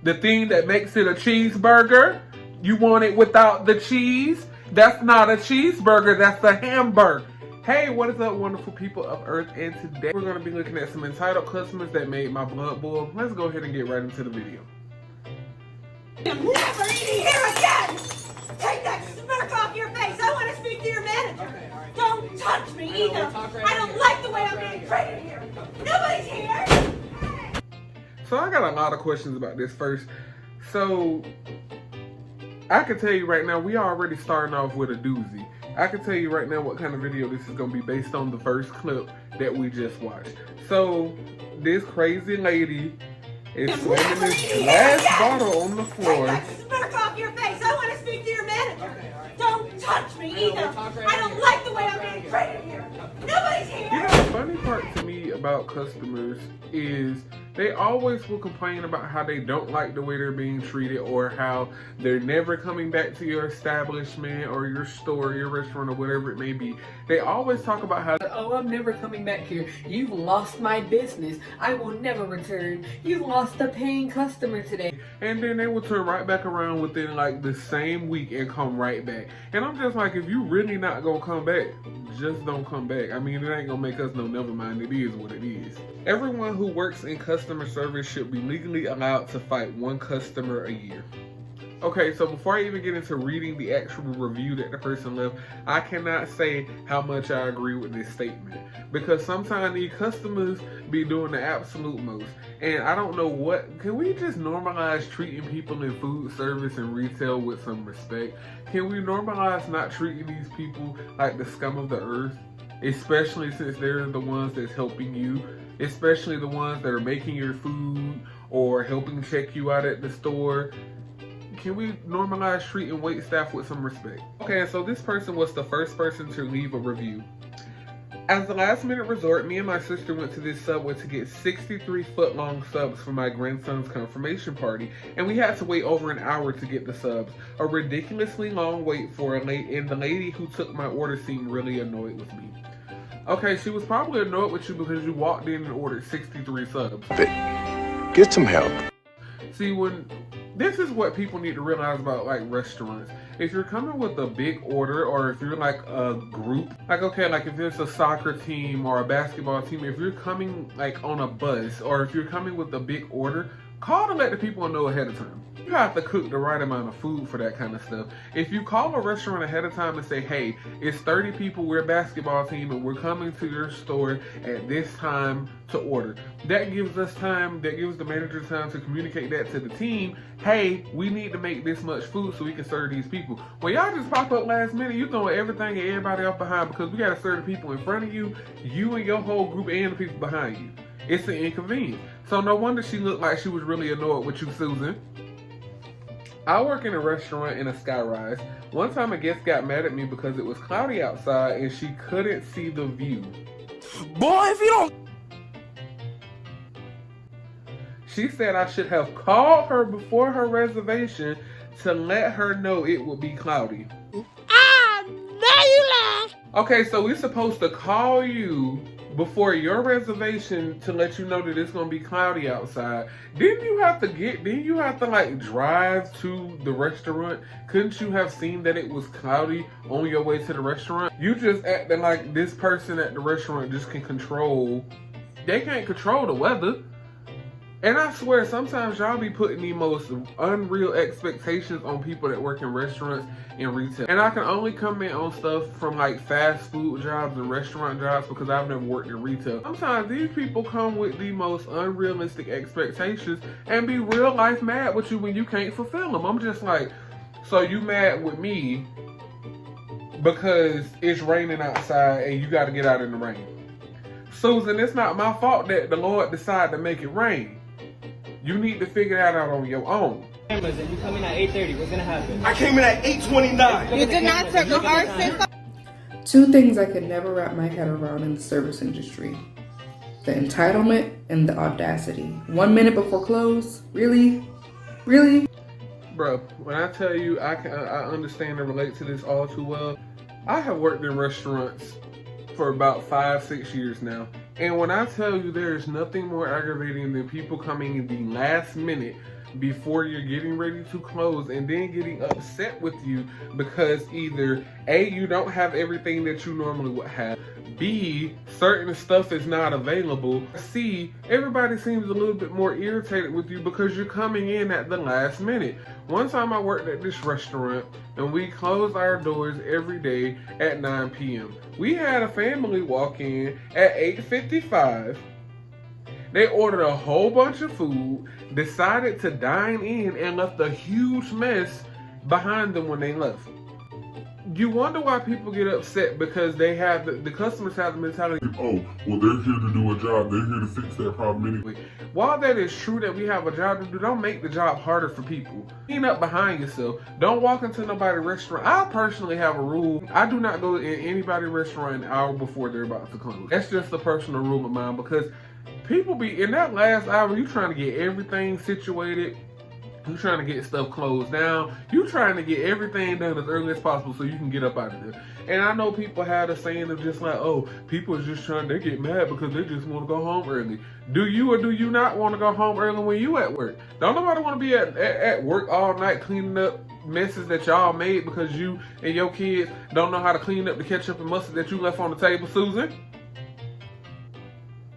The thing that makes it a cheeseburger, you want it without the cheese? That's not a cheeseburger, that's a hamburger. Hey, what is up, wonderful people of Earth? And today we're going to be looking at some entitled customers that made my blood boil. Let's go ahead and get right into the video. I'm never eating here again! Take that smirk off your face! I want to speak to your manager! Okay, all right. Don't touch me either! I don't like the way I'm being treated here! Nobody's here! So I got a lot of questions about this first. So I can tell you right now, we are already starting off with a doozy. I can tell you right now what kind of video this is going to be based on the first clip that we just watched. So this crazy lady is slamming this glass bottle on the floor. Take that smirk off your face! I want to speak to your manager! Okay, all right. Don't touch me either! I don't like the way I'm being treated here! Nobody's here! You know, the funny part to me about customers is they always will complain about how they don't like the way they're being treated, or how they're never coming back to your establishment or your store, your restaurant, or whatever it may be. They always talk about how, oh, I'm never coming back here. You've lost my business. I will never return. You've lost a paying customer today. and then they will turn right back around within like the same week and come right back. And I'm just like, if you really not gonna come back, just don't come back. I mean, it ain't gonna make us no never mind. It is what it is. Everyone who works in customer service should be legally allowed to fight one customer a year. Okay, so before I even get into reading the actual review that the person left, I cannot say how much I agree with this statement. Because sometimes these customers be doing the absolute most. And I don't know what, can we just normalize treating people in food service and retail with some respect? Can we normalize not treating these people like the scum of the earth? Especially since they're the ones that's helping you. Especially the ones that are making your food or helping check you out at the store. Can we normalize treating wait staff with some respect? Okay, so this person was the first person to leave a review. As a last minute resort, me and my sister went to this Subway to get 63-foot-long subs for my grandson's confirmation party, and we had to wait over an hour to get the subs. A ridiculously long wait for a late, and the lady who took my order seemed really annoyed with me. Okay, she was probably annoyed with you because you walked in and ordered 63 subs. Get some help. See, this is what people need to realize about like restaurants. If you're coming with a big order, or if you're like a group, like okay, like if it's a soccer team or a basketball team, if you're coming like on a bus, or if you're coming with a big order, call to let the people know ahead of time. You have to cook the right amount of food for that kind of stuff. If you call a restaurant ahead of time and say, hey, it's 30 people, we're a basketball team, and we're coming to your store at this time to order. That gives us time, that gives the manager time to communicate that to the team. Hey, we need to make this much food so we can serve these people. When y'all just pop up last minute, you throwing everything and everybody else behind because we got to serve the people in front of you, you and your whole group, and the people behind you. It's an inconvenience. So no wonder she looked like she was really annoyed with you, Susan. I work in a restaurant in a skyrise. One time a guest got mad at me because it was cloudy outside and she couldn't see the view. Boy, if you don't... She said I should have called her before her reservation to let her know it would be cloudy. Ah, now you laugh! Okay, so we're supposed to call you before your reservation to let you know that it's gonna be cloudy outside. Didn't you have to like drive to the restaurant? Couldn't you have seen that it was cloudy on your way to the restaurant? You just acting like this person at the restaurant just they can't control the weather. And I swear, sometimes y'all be putting the most unreal expectations on people that work in restaurants and retail. And I can only comment on stuff from like fast food jobs and restaurant jobs because I've never worked in retail. Sometimes these people come with the most unrealistic expectations and be real life mad with you when you can't fulfill them. I'm just like, so you mad with me because it's raining outside and you got to get out in the rain. Susan, it's not my fault that the Lord decided to make it rain. You need to figure that out on your own. Cameras and you come in at 8:30, what's gonna happen? I came in at 8:29. You did not serve the arson. Two things I could never wrap my head around in the service industry: the entitlement and the audacity. 1 minute before close? Really? Really? Bro, when I tell you I understand and relate to this all too well, I have worked in restaurants for about 5-6 years now. And when I tell you there is nothing more aggravating than people coming in the last minute before you're getting ready to close, and then getting upset with you because either A, you don't have everything that you normally would have, B, certain stuff is not available, C, everybody seems a little bit more irritated with you because you're coming in at the last minute. One time I worked at this restaurant and we closed our doors every day at 9 p.m. We had a family walk in at 8:55. They ordered a whole bunch of food, decided to dine in, and left a huge mess behind them when they left. You wonder why people get upset because they have the customers have the mentality, oh, well, they're here to do a job. They're here to fix that problem anyway. While that is true that we have a job to do, don't make the job harder for people. Clean up behind yourself. Don't walk into nobody's restaurant. I personally have a rule. I do not go in anybody's restaurant an hour before they're about to close. That's just a personal rule of mine because people be, in that last hour, you trying to get everything situated. You trying to get stuff closed down. You trying to get everything done as early as possible so you can get up out of there. And I know people have the saying of just like, oh, people is just trying, they get mad because they just want to go home early. Do you or do you not want to go home early when you at work? Don't nobody want to be at work all night cleaning up messes that y'all made because you and your kids don't know how to clean up the ketchup and mustard that you left on the table, Susan.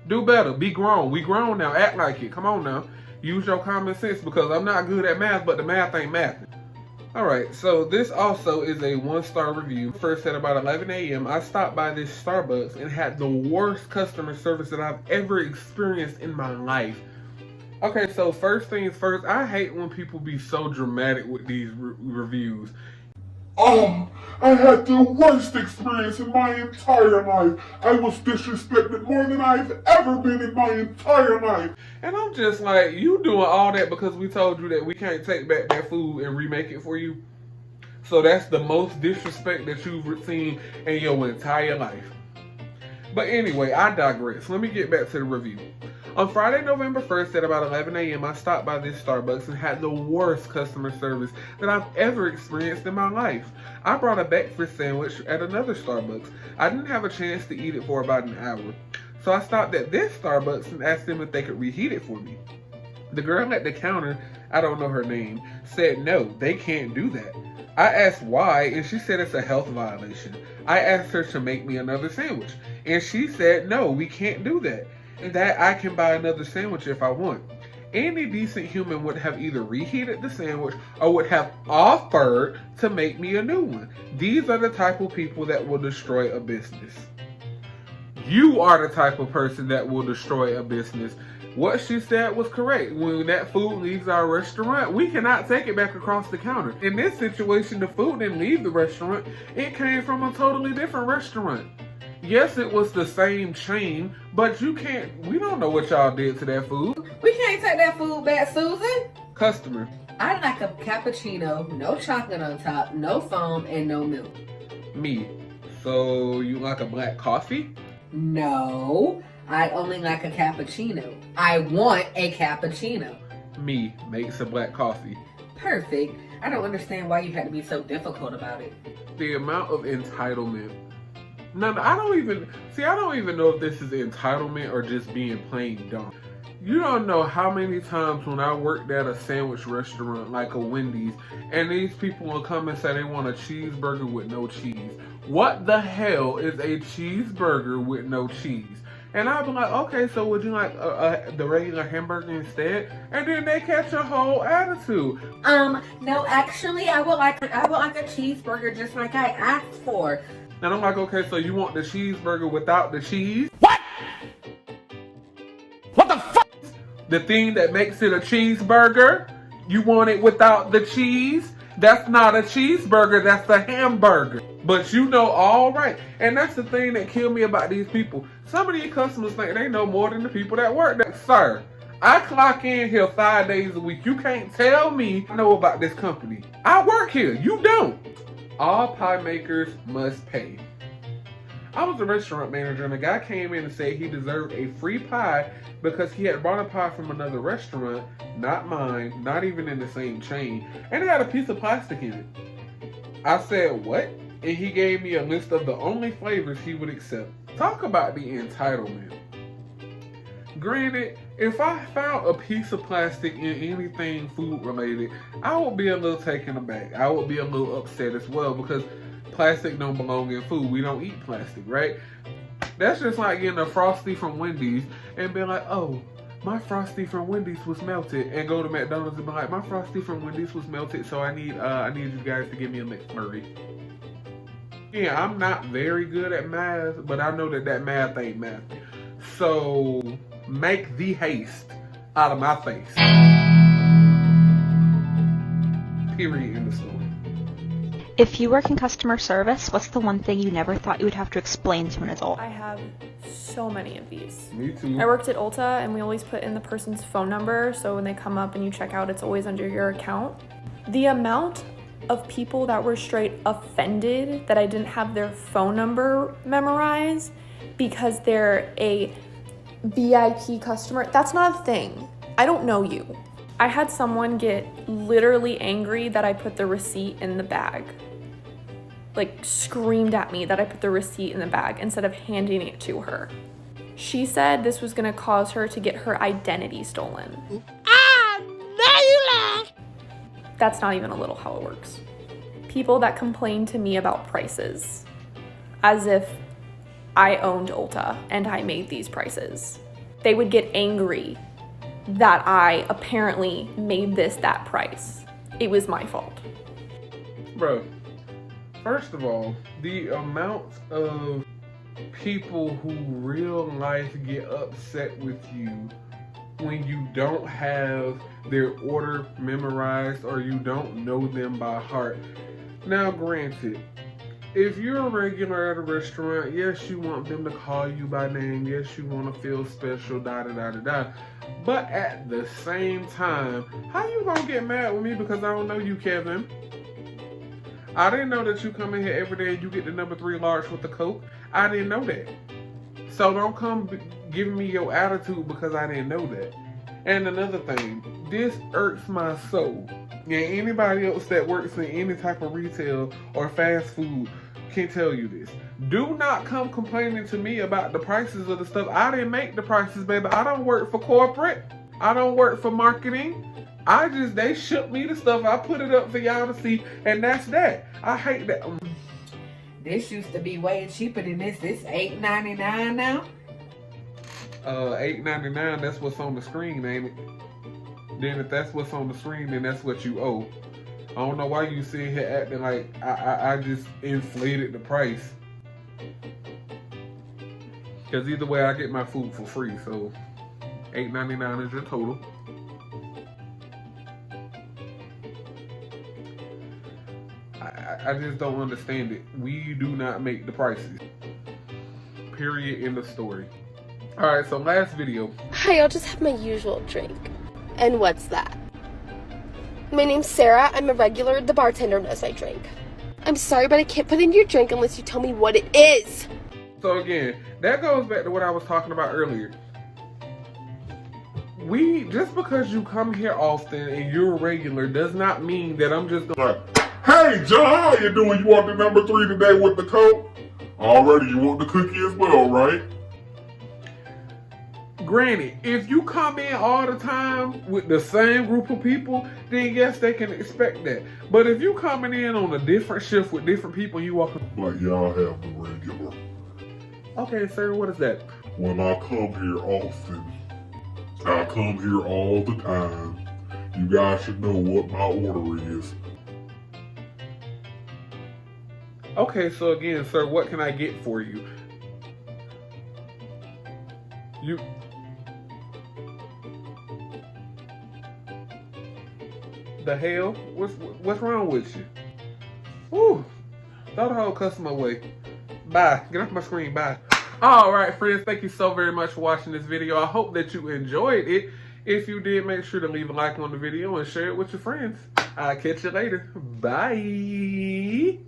Do better. Be grown. We grown now. Act like it. Come on now. Use your common sense because I'm not good at math, but the math ain't math. Alright, so this also is a 1-star review. First at about 11 a.m., I stopped by this Starbucks and had the worst customer service that I've ever experienced in my life. Okay, so first things first, I hate when people be so dramatic with these reviews. I had the worst experience in my entire life. I was disrespected more than I've ever been in my entire life. And I'm just like, you doing all that because we told you that we can't take back that food and remake it for you? So that's the most disrespect that you've seen in your entire life. But anyway, I digress. Let me get back to the review. On Friday, November 1st at about 11 a.m., I stopped by this Starbucks and had the worst customer service that I've ever experienced in my life. I brought a breakfast sandwich at another Starbucks. I didn't have a chance to eat it for about an hour. So I stopped at this Starbucks and asked them if they could reheat it for me. The girl at the counter, I don't know her name, said no, they can't do that. I asked why, and she said it's a health violation. I asked her to make me another sandwich, and she said no, we can't do that. And that I can buy another sandwich if I want. Any decent human would have either reheated the sandwich or would have offered to make me a new one. These are the type of people that will destroy a business. You are the type of person that will destroy a business. What she said was correct. When that food leaves our restaurant, we cannot take it back across the counter. In this situation, the food didn't leave the restaurant. It came from a totally different restaurant. Yes, it was the same chain, but we don't know what y'all did to that food. We can't take that food back, Susan. Customer. I like a cappuccino, no chocolate on top, no foam, and no milk. Me. So you like a black coffee? No, I only like a cappuccino. I want a cappuccino. Me makes a black coffee. Perfect. I don't understand why you had to be so difficult about it. The amount of entitlement. No, I don't even know if this is entitlement or just being plain dumb. You don't know how many times when I worked at a sandwich restaurant like a Wendy's and these people will come and say they want a cheeseburger with no cheese. What the hell is a cheeseburger with no cheese? And I'll be like, okay, so would you like the regular hamburger instead? And then they catch a whole attitude. No, actually, I would like a cheeseburger just like I asked for. And I'm like, okay, so you want the cheeseburger without the cheese? What? What the fuck? The thing that makes it a cheeseburger, you want it without the cheese? That's not a cheeseburger, that's a hamburger. But you know all right. And that's the thing that killed me about these people. Some of these customers think they know more than the people that work there. Sir, I clock in here 5 days a week. You can't tell me I know about this company. I work here, you don't. All pie makers must pay. I was a restaurant manager and a guy came in and said he deserved a free pie because he had brought a pie from another restaurant, not mine, not even in the same chain, and it had a piece of plastic in it. I said, what? And he gave me a list of the only flavors he would accept. Talk about the entitlement. Granted, if I found a piece of plastic in anything food related, I would be a little taken aback. I would be a little upset as well because plastic don't belong in food. We don't eat plastic, right? That's just like getting a Frosty from Wendy's and being like, oh, my Frosty from Wendy's was melted, and go to McDonald's and be like, my Frosty from Wendy's was melted, so I need you guys to give me a McFlurry. Yeah, I'm not very good at math, but I know that math ain't math. So make the haste out of my face. Period in the story. If you work in customer service, what's the one thing you never thought you would have to explain to an adult? I have so many of these. Me too. I worked at Ulta and we always put in the person's phone number, so when they come up and you check out, it's always under your account. The amount of people that were straight offended that I didn't have their phone number memorized because they're a VIP customer, that's not a thing. I don't know you. I had someone get literally angry that I put the receipt in the bag. Like screamed at me that I put the receipt in the bag instead of handing it to her. She said this was gonna cause her to get her identity stolen. Ah, now you laugh. That's not even a little how it works. People that complain to me about prices as if I owned Ulta and I made these prices. They would get angry that I apparently made this that price. It was my fault. Bro, first of all, the amount of people who real life get upset with you when you don't have their order memorized or you don't know them by heart. Now granted, if you're a regular at a restaurant, yes, you want them to call you by name. Yes, you want to feel special, da-da-da-da-da. But at the same time, how you gonna get mad with me because I don't know you, Kevin? I didn't know that you come in here every day and you get the number 3 large with the Coke. I didn't know that. So don't come giving me your attitude because I didn't know that. And another thing, this irks my soul. And anybody else that works in any type of retail or fast food can tell you this. Do not come complaining to me about the prices of the stuff. I didn't make the prices, baby. I don't work for corporate. I don't work for marketing. They shipped me the stuff. I put it up for y'all to see, and that's that. I hate that. This used to be way cheaper than this. This $8.99 now. $8.99. That's what's on the screen, ain't it? Then if that's what's on the screen, then that's what you owe. I don't know why you sitting here acting like I just inflated the price. Because either way, I get my food for free. So $8.99 is your total. I just don't understand it. We do not make the prices. Period. End of story. Alright, so last video. Hi, I'll just have my usual drink. And what's that? My name's Sarah. I'm a regular. The bartender knows my drink. I'm sorry, but I can't put in your drink unless you tell me what it is. So again, that goes back to what I was talking about earlier. Just because you come here often and you're a regular does not mean that I'm just gonna... Hey, John, how you doing? You want the number 3 today with the Coke? Already, you want the cookie as well, right? Granted, if you come in all the time with the same group of people, then yes, they can expect that. But if you coming in on a different shift with different people, you walk... Like y'all have the regular. Okay, sir, what is that? When I come here often, I come here all the time. You guys should know what my order is. Okay, so again, sir, what can I get for you? The hell? What's wrong with you? Woo! Throw the whole customer away. Bye. Get off my screen. Bye. Alright, friends. Thank you so very much for watching this video. I hope that you enjoyed it. If you did, make sure to leave a like on the video and share it with your friends. I'll catch you later. Bye.